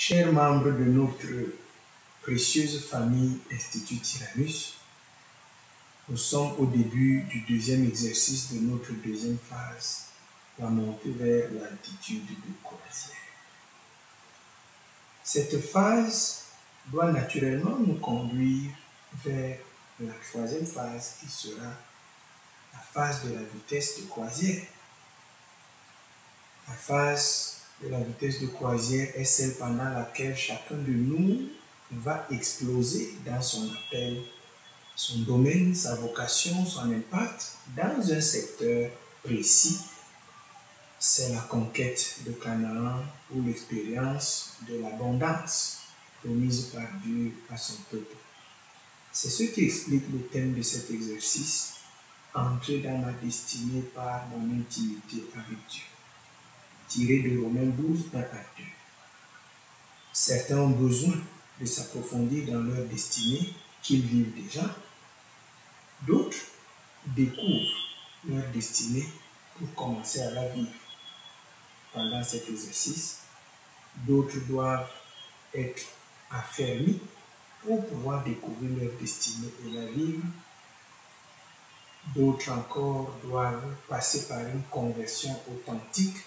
Chers membres de notre précieuse famille Institut Tyrannus, nous sommes au début du deuxième exercice de notre deuxième phase, la montée vers l'altitude de croisière. Cette phase doit naturellement nous conduire vers la troisième phase qui sera la phase de la vitesse de croisière. La phase de la vitesse de croisière est celle pendant laquelle chacun de nous va exploser dans son appel, son domaine, sa vocation, son impact dans un secteur précis. C'est la conquête de Canaan ou l'expérience de l'abondance promise par Dieu à son peuple. C'est ce qui explique le thème de cet exercice, entrer dans ma destinée par mon intimité avec Dieu, tiré de Romains 12, 1 à 2. Certains ont besoin de s'approfondir dans leur destinée qu'ils vivent déjà. D'autres découvrent leur destinée pour commencer à la vivre. Pendant cet exercice, d'autres doivent être affermis pour pouvoir découvrir leur destinée et la vivre. D'autres encore doivent passer par une conversion authentique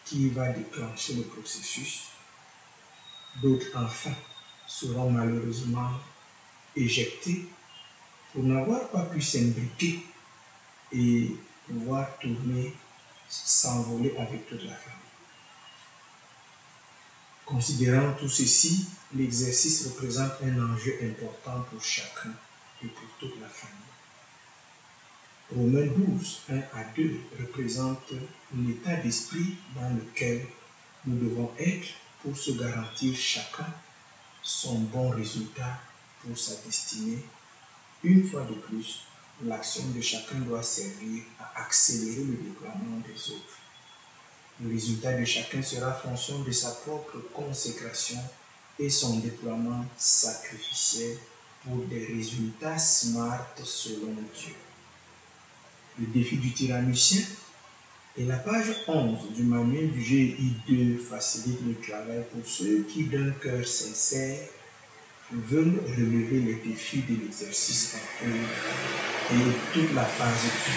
qui va déclencher le processus. D'autres enfin seront malheureusement éjectés pour n'avoir pas pu s'imbriquer et pouvoir tourner, s'envoler avec toute la famille. Considérant tout ceci, l'exercice représente un enjeu important pour chacun et pour toute la famille. Romains 12, 1 à 2 représente l'état d'esprit dans lequel nous devons être pour se garantir chacun son bon résultat pour sa destinée. Une fois de plus, l'action de chacun doit servir à accélérer le déploiement des autres. Le résultat de chacun sera fonction de sa propre consécration et son déploiement sacrificiel pour des résultats smart selon Dieu. Le défi du tyrannicien et la page 11 du manuel du GI2 facilite le travail pour ceux qui, d'un cœur sincère, veulent relever les défis de l'exercice en cours et toute la phase 2.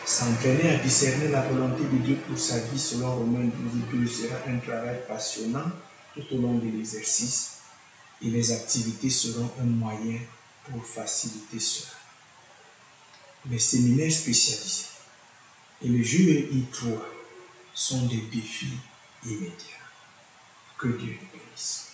S'entraîner à discerner la volonté de Dieu pour sa vie selon Romains 12, 2 sera un travail passionnant tout au long de l'exercice et les activités seront un moyen pour faciliter cela. Les séminaires spécialisés et le GEI3 sont des défis immédiats. Que Dieu nous bénisse.